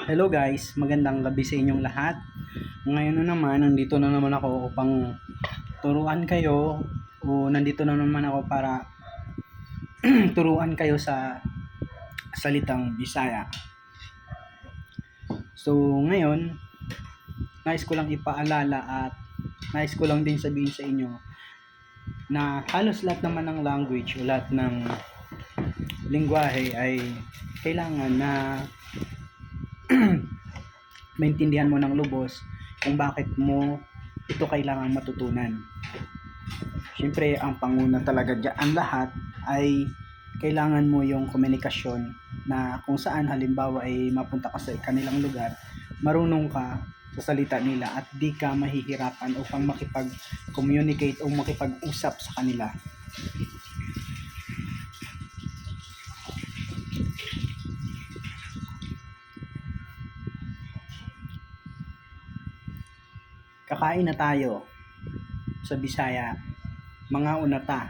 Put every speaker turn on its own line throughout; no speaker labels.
Hello guys, magandang gabi sa inyong lahat. Ngayon na naman, nandito na naman ako upang turuan kayo o nandito na naman ako para turuan kayo sa salitang Bisaya. So ngayon, nais ko lang ipaalala at nais ko lang din sabihin sa inyo na halos lahat naman ng language o lahat ng lingwahe ay kailangan na maintindihan mo ng lubos kung bakit mo ito kailangang matutunan. Siyempre, ang panguna talaga dyan lahat ay kailangan mo yung komunikasyon na kung saan halimbawa ay mapunta ka sa kanilang lugar, marunong ka sa salita nila at di ka mahihirapan upang makipag-communicate o makipag-usap sa kanila. Kakain na tayo sa Bisaya, mga unata.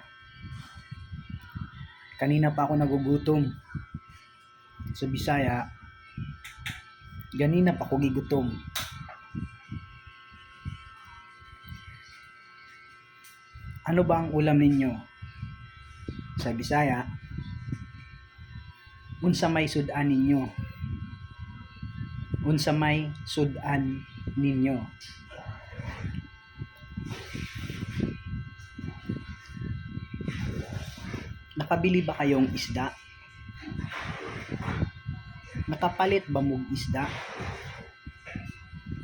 Kanina pa ako nagugutom. Sa Bisaya, ganina pa ako gigutom. Ano ba ang ulam ninyo? Sa Bisaya, unsa may sudan ninyo? Unsa may sudan ninyo? Nakabili ba kayong isda? Nakapalit ba mo isda?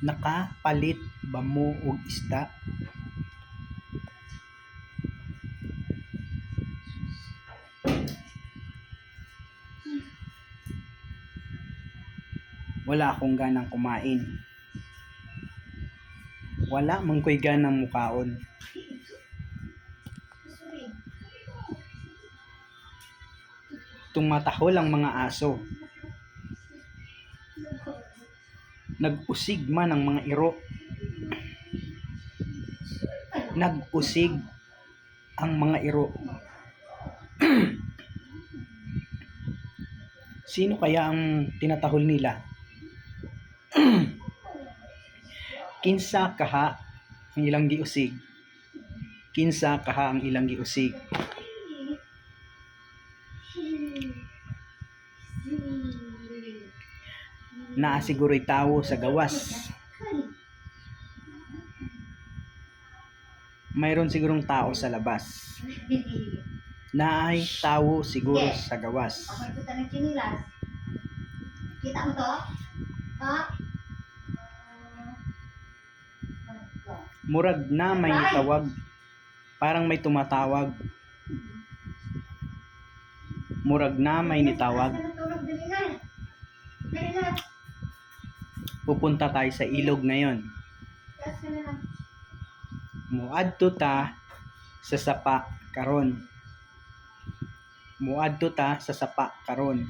Nakapalit ba mo og isda? Wala akong ganang kumain. Wala man ko'y ganang mukaon. Tumatahol ang mga aso. Nag-usig man ang mga iro. Nag-usig ang mga iro. Sino kaya ang tinatahol nila? Kinsa kaha ang ilang giusig? Kinsa kaha ang ilang giusig? Naa siguro'y tawo sa gawas. Mayroon sigurong tao sa labas. Naay tawo siguro sa gawas.
Kita mo to? Ha?
Murag na may nitawag. Parang may tumatawag. Murag na may nitawag. Pupunta tayo sa ilog ngayon. Muadto ta sa sapa karon. Muadto ta sa sapa karon.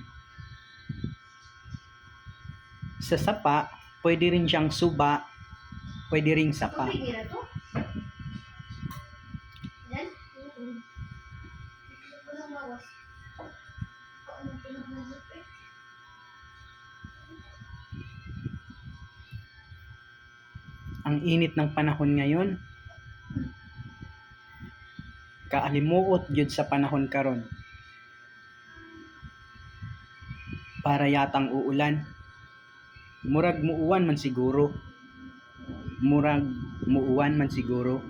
Sa sapa, pwede rin siyang suba, pwede ring sapa. Ang init ng panahon ngayon. Kaalimuot jud sa panahon karon. Para yatang uulan. Murag muuwan man siguro. Murag muuwan man siguro.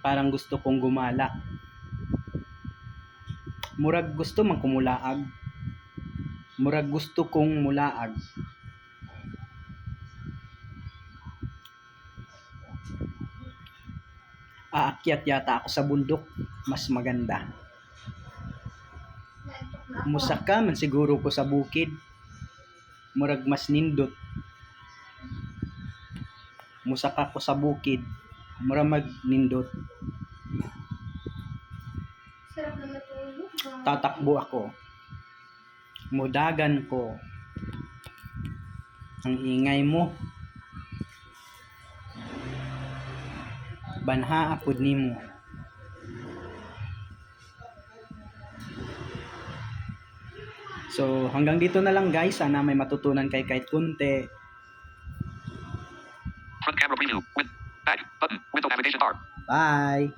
Parang gusto kong gumala. Murag gusto man kumulaag. Murag gusto kong mulaag. Aakyat yata ako sa bundok. Mas maganda. Musaka man siguro ko sa bukid. Murag mas nindot. Musaka ko sa bukid. Murag magnindot. Tatakbo ako. Mudagan ko. Ang ingay mo. banha apud nimo. So hanggang dito na lang guys, sana may matutunan kay kahit kunti.
Front camera preview. With back button. Window navigation bar.
Bye.